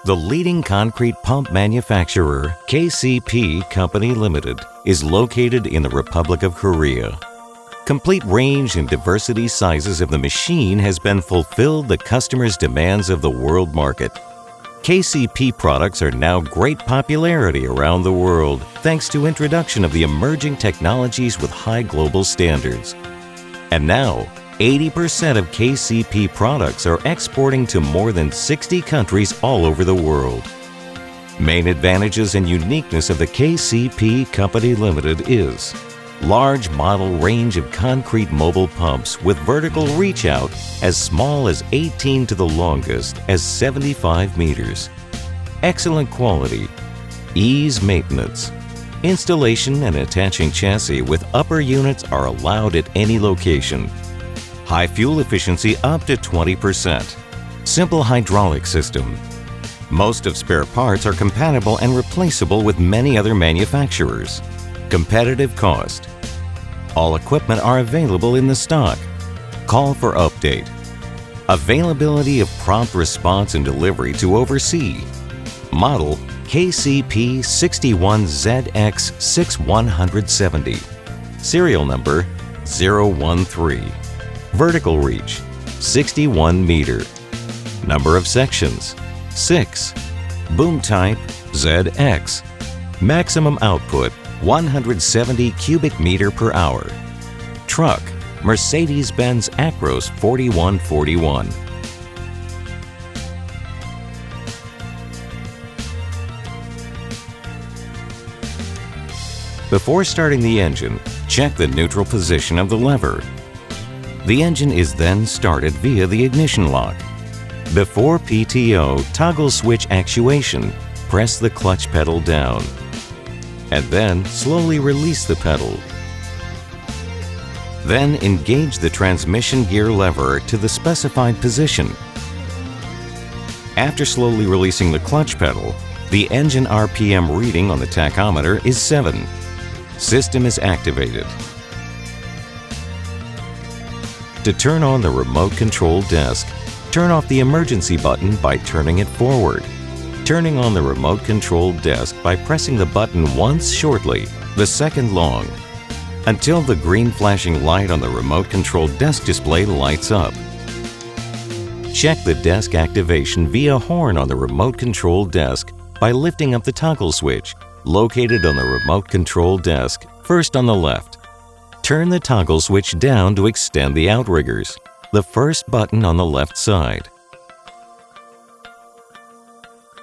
The leading concrete pump manufacturer, KCP Company Limited, is located in the Republic of Korea. Complete range and diversity sizes of the machine has been fulfilled the customer's demands of the world market. KCP products are now great popularity around the world thanks to introduction of the emerging technologies with high global standards. And now, 80% of KCP products are exporting to more than 60 countries all over the world. Main advantages and uniqueness of the KCP Company Limited is large model range of concrete mobile pumps with vertical reach out as small as 18 to the longest as 75 meters. Excellent quality, ease maintenance. Installation and attaching chassis with upper units are allowed at any location. High fuel efficiency up to 20%. Simple hydraulic system. Most of spare parts are compatible and replaceable with many other manufacturers. Competitive cost. All equipment are available in the stock. Call for update. Availability of prompt response and delivery to oversee. Model KCP 61ZX6170. Serial number 013. Vertical reach 61 meter. Number of sections 6. Boom type ZX. Maximum output 170 cubic meter per hour. Truck Mercedes-Benz Acros 4141. Before starting the engine, check the neutral position of the lever. The engine is then started via the ignition lock. Before PTO toggle switch actuation, press the clutch pedal down, and then slowly release the pedal. Then engage the transmission gear lever to the specified position. After slowly releasing the clutch pedal, the engine RPM reading on the tachometer is 7. System is activated. To turn on the remote control desk, turn off the emergency button by turning it forward. Turning on the remote control desk by pressing the button once shortly, the second long, until the green flashing light on the remote control desk display lights up. Check the desk activation via horn on the remote control desk by lifting up the toggle switch located on the remote control desk, first on the left. Turn the toggle switch down to extend the outriggers, the first button on the left side.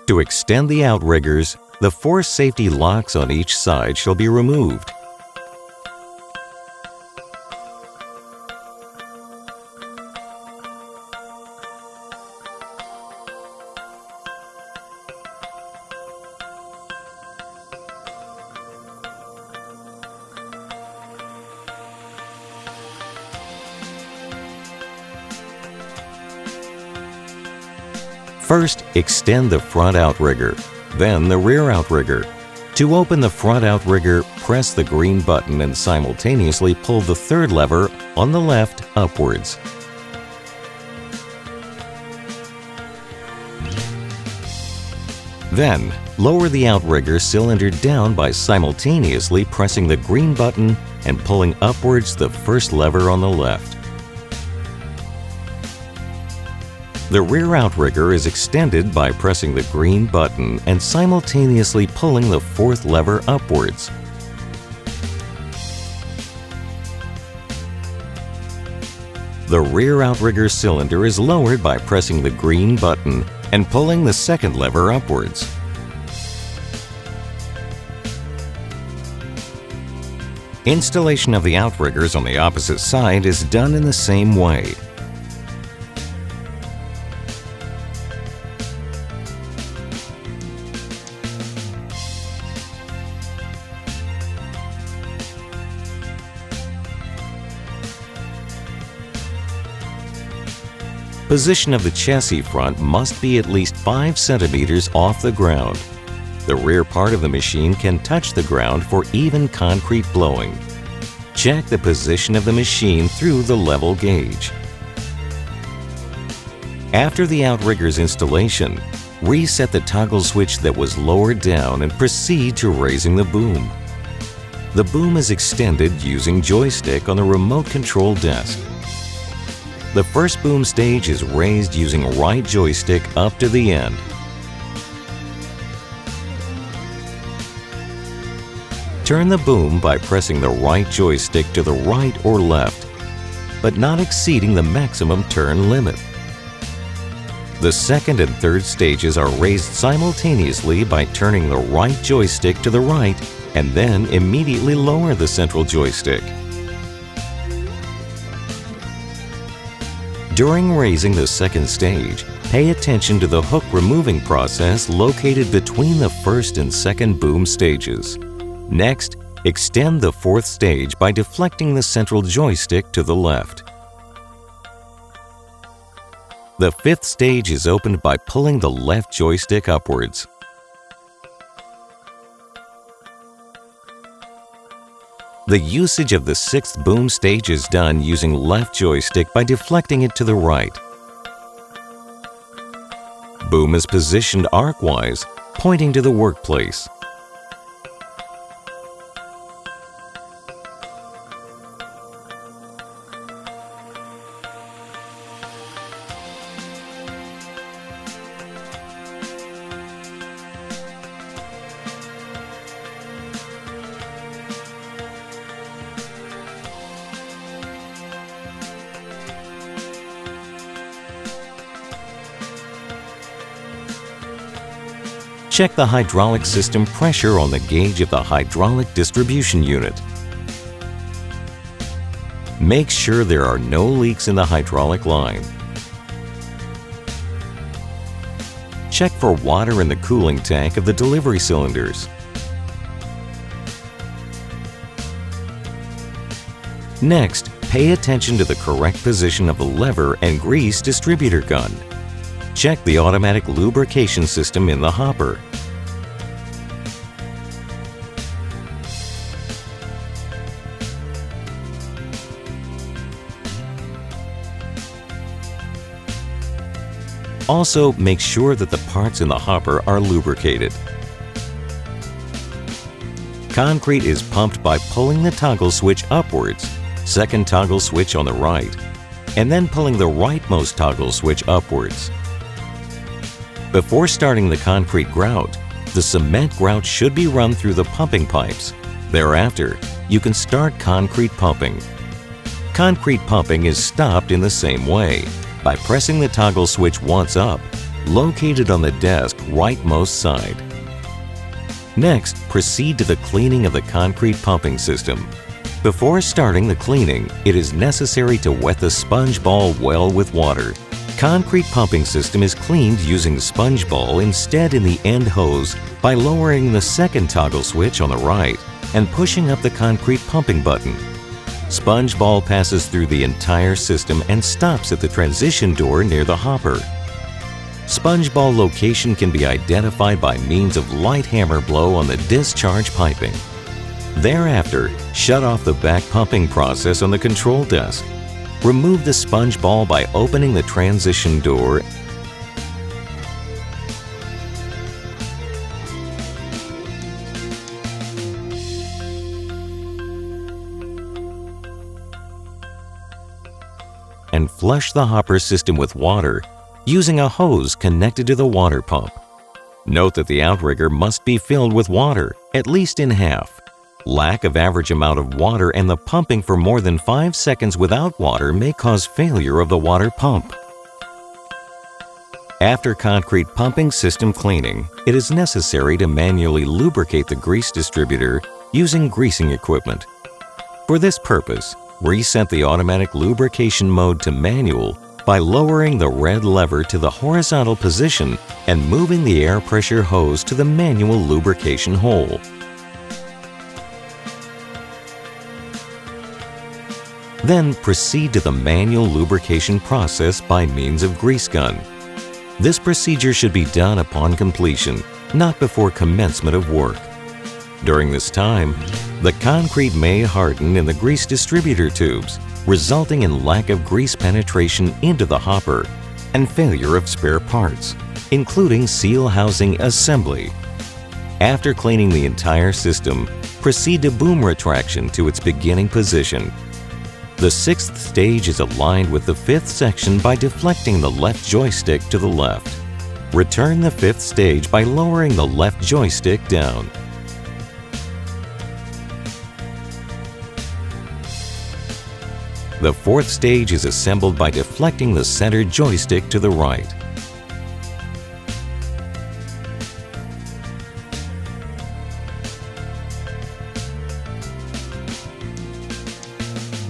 To extend the outriggers, the 4 safety locks on each side shall be removed. First, extend the front outrigger, then the rear outrigger. To open the front outrigger, press the green button and simultaneously pull the third lever on the left upwards. Then, lower the outrigger cylinder down by simultaneously pressing the green button and pulling upwards the first lever on the left. The rear outrigger is extended by pressing the green button and simultaneously pulling the fourth lever upwards. The rear outrigger cylinder is lowered by pressing the green button and pulling the second lever upwards. Installation of the outriggers on the opposite side is done in the same way. Position of the chassis front must be at least 5 centimeters off the ground. The rear part of the machine can touch the ground for even concrete blowing. Check the position of the machine through the level gauge. After the outrigger's installation, reset the toggle switch that was lowered down and proceed to raising the boom. The boom is extended using joystick on the remote control desk. The first boom stage is raised using right joystick up to the end. Turn the boom by pressing the right joystick to the right or left, but not exceeding the maximum turn limit. The second and third stages are raised simultaneously by turning the right joystick to the right and then immediately lower the central joystick. During raising the second stage, pay attention to the hook removing process located between the first and second boom stages. Next, extend the fourth stage by deflecting the central joystick to the left. The fifth stage is opened by pulling the left joystick upwards. The usage of the sixth boom stage is done using left joystick by deflecting it to the right. Boom is positioned arc-wise, pointing to the workplace. Check the hydraulic system pressure on the gauge of the hydraulic distribution unit. Make sure there are no leaks in the hydraulic line. Check for water in the cooling tank of the delivery cylinders. Next, pay attention to the correct position of the lever and grease distributor gun. Check the automatic lubrication system in the hopper. Also, make sure that the parts in the hopper are lubricated. Concrete is pumped by pulling the toggle switch upwards, second toggle switch on the right, and then pulling the rightmost toggle switch upwards. Before starting the concrete grout, the cement grout should be run through the pumping pipes. Thereafter, you can start concrete pumping. Concrete pumping is stopped in the same way, by pressing the toggle switch once up, located on the desk rightmost side. Next, proceed to the cleaning of the concrete pumping system. Before starting the cleaning, it is necessary to wet the sponge ball well with water. Concrete pumping system is cleaned using sponge ball instead in the end hose by lowering the second toggle switch on the right and pushing up the concrete pumping button. Sponge ball passes through the entire system and stops at the transition door near the hopper. Sponge ball location can be identified by means of light hammer blow on the discharge piping. Thereafter, shut off the back pumping process on the control desk. Remove the sponge ball by opening the transition door and flush the hopper system with water using a hose connected to the water pump. Note that the outrigger must be filled with water, at least in half. Lack of average amount of water and the pumping for more than 5 seconds without water may cause failure of the water pump. After concrete pumping system cleaning, it is necessary to manually lubricate the grease distributor using greasing equipment. For this purpose, reset the automatic lubrication mode to manual by lowering the red lever to the horizontal position and moving the air pressure hose to the manual lubrication hole. Then proceed to the manual lubrication process by means of grease gun. This procedure should be done upon completion, not before commencement of work. During this time, the concrete may harden in the grease distributor tubes, resulting in lack of grease penetration into the hopper and failure of spare parts. including seal housing assembly. After cleaning the entire system, proceed to boom retraction to its beginning position. The sixth stage is aligned with the fifth section by deflecting the left joystick to the left. Return the fifth stage by lowering the left joystick down. The fourth stage is assembled by deflecting the center joystick to the right.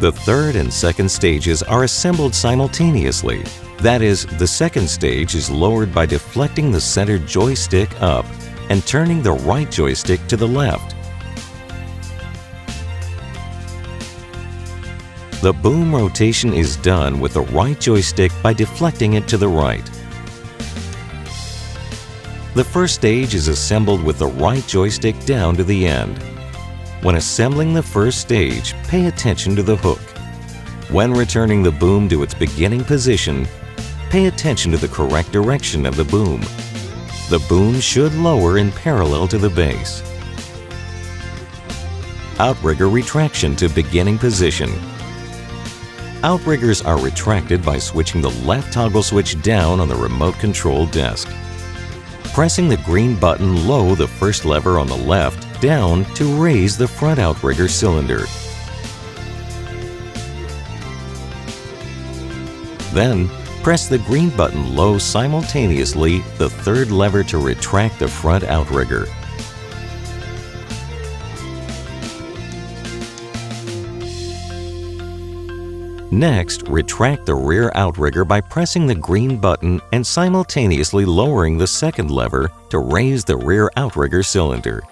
The third and second stages are assembled simultaneously. That is, the second stage is lowered by deflecting the center joystick up and turning the right joystick to the left. The boom rotation is done with the right joystick by deflecting it to the right. The first stage is assembled with the right joystick down to the end. When assembling the first stage, pay attention to the hook. When returning the boom to its beginning position, pay attention to the correct direction of the boom. The boom should lower in parallel to the base. Outrigger retraction to beginning position. Outriggers are retracted by switching the left toggle switch down on the remote control desk. Pressing the green button low the first lever on the left down to raise the front outrigger cylinder. Then, press the green button low simultaneously the third lever to retract the front outrigger. Next, retract the rear outrigger by pressing the green button and simultaneously lowering the second lever to raise the rear outrigger cylinder.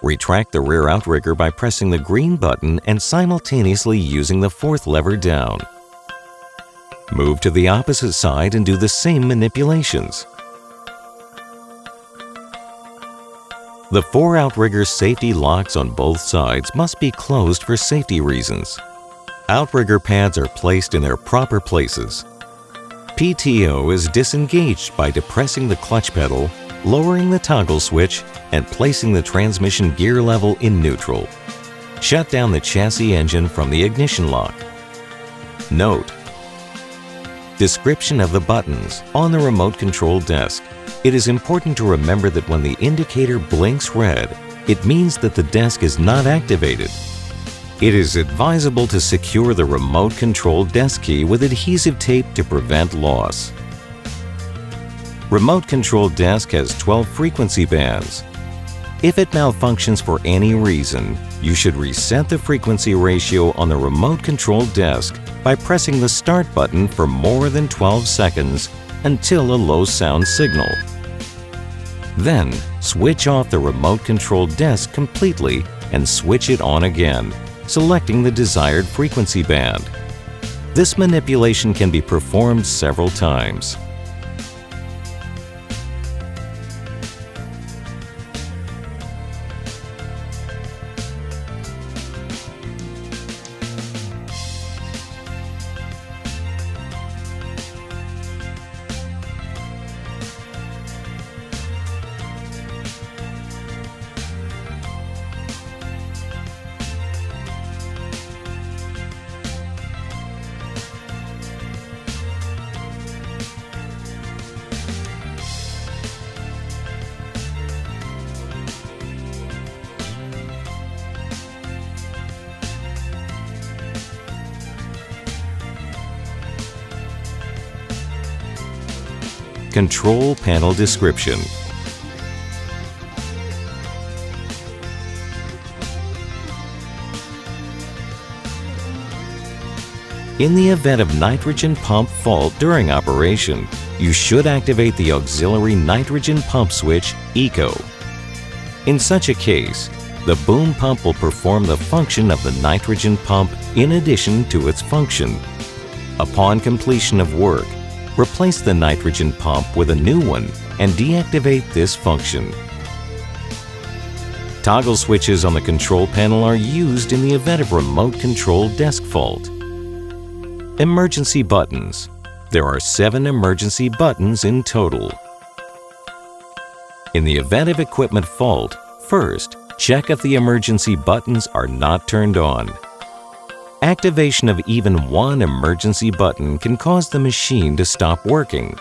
Retract the rear outrigger by pressing the green button and simultaneously using the fourth lever down. Move to the opposite side and do the same manipulations. The four outrigger safety locks on both sides must be closed for safety reasons. Outrigger pads are placed in their proper places. PTO is disengaged by depressing the clutch pedal, lowering the toggle switch, and placing the transmission gear level in neutral. Shut down the chassis engine from the ignition lock. Note: description of the buttons on the remote control desk. It is important to remember that when the indicator blinks red, it means that the desk is not activated. It is advisable to secure the remote control desk key with adhesive tape to prevent loss. Remote control desk has 12 frequency bands. If it malfunctions for any reason, you should reset the frequency ratio on the remote control desk by pressing the start button for more than 12 seconds until a low sound signal. Then, switch off the remote control desk completely and switch it on again, selecting the desired frequency band. This manipulation can be performed several times. Control panel description. In the event of nitrogen pump fault during operation, you should activate the auxiliary nitrogen pump switch, ECO. In such a case, the boom pump will perform the function of the nitrogen pump in addition to its function. Upon completion of work, replace the nitrogen pump with a new one and deactivate this function. Toggle switches on the control panel are used in the event of remote control desk fault. Emergency buttons. There are 7 emergency buttons in total. In the event of equipment fault, first, check if the emergency buttons are not turned on. Activation of even one emergency button can cause the machine to stop working.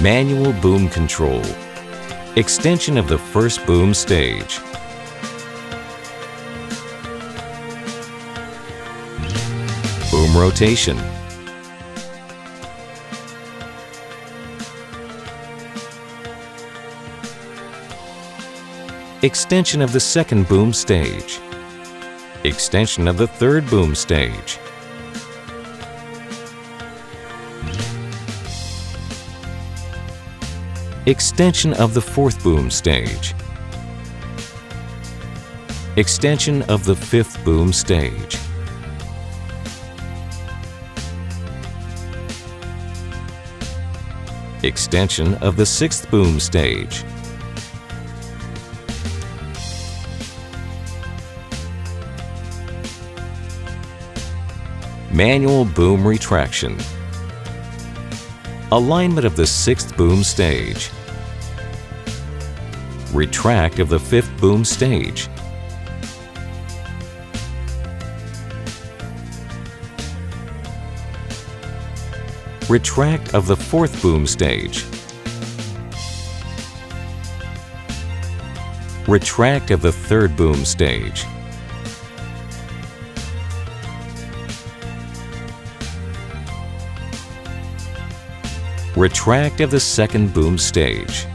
Manual boom control. Extension of the first boom stage. Boom rotation. Extension of the second boom stage. Extension of the third boom stage. Extension of the fourth boom stage. Extension of the fifth boom stage. Extension of the sixth boom stage. Manual boom retraction. Alignment of the sixth boom stage. Retract of the fifth boom stage. Retract of the fourth boom stage. Retract of the third boom stage. Retract of the second boom stage.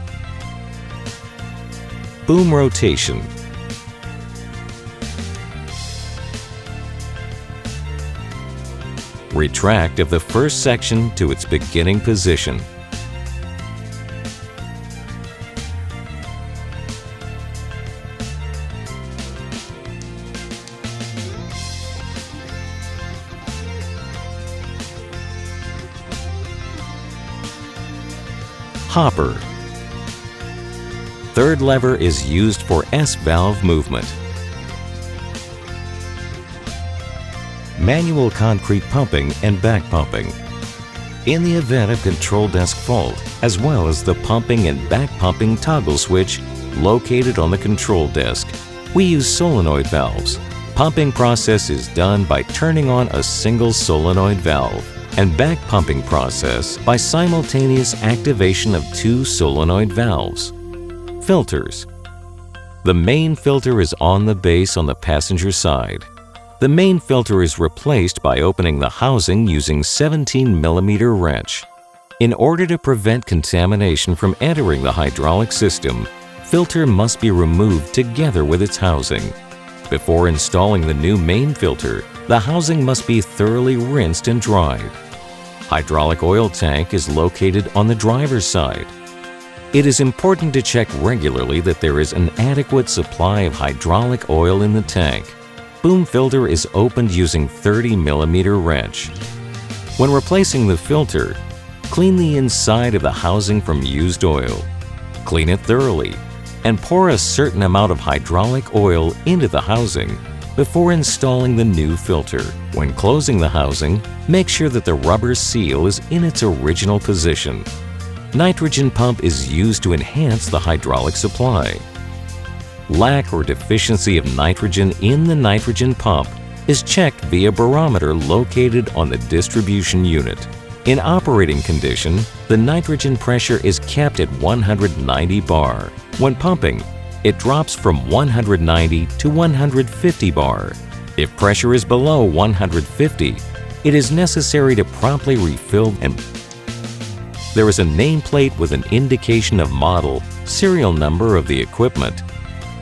Boom rotation. Retract of the first section to its beginning position. Hopper. Third lever is used for S-valve movement. Manual concrete pumping and back pumping. In the event of control desk fault, as well as the pumping and back pumping toggle switch located on the control desk, we use solenoid valves. Pumping process is done by turning on a single solenoid valve, and back pumping process by simultaneous activation of 2 solenoid valves. Filters. The main filter is on the base on the passenger side. The main filter is replaced by opening the housing using 17mm wrench. In order to prevent contamination from entering the hydraulic system, filter must be removed together with its housing. Before installing the new main filter, the housing must be thoroughly rinsed and dried. Hydraulic oil tank is located on the driver's side. It is important to check regularly that there is an adequate supply of hydraulic oil in the tank. Boom filter is opened using 30mm wrench. When replacing the filter, clean the inside of the housing from used oil. Clean it thoroughly and pour a certain amount of hydraulic oil into the housing before installing the new filter. When closing the housing, make sure that the rubber seal is in its original position. Nitrogen pump is used to enhance the hydraulic supply. Lack or deficiency of nitrogen in the nitrogen pump is checked via barometer located on the distribution unit. In operating condition, the nitrogen pressure is kept at 190 bar. When pumping, it drops from 190 to 150 bar. If pressure is below 150, it is necessary to promptly refill, and there is a nameplate with an indication of model, serial number of the equipment,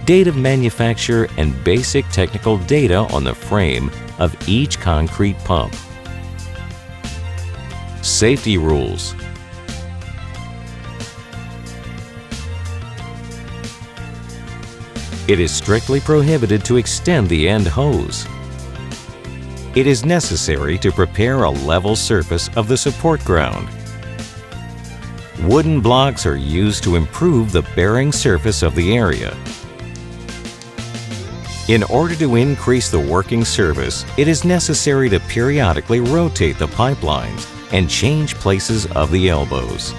date of manufacture, and basic technical data on the frame of each concrete pump. Safety rules. It is strictly prohibited to extend the end hose. It is necessary to prepare a level surface of the support ground. Wooden blocks are used to improve the bearing surface of the area. In order to increase the working surface, it is necessary to periodically rotate the pipelines and change places of the elbows.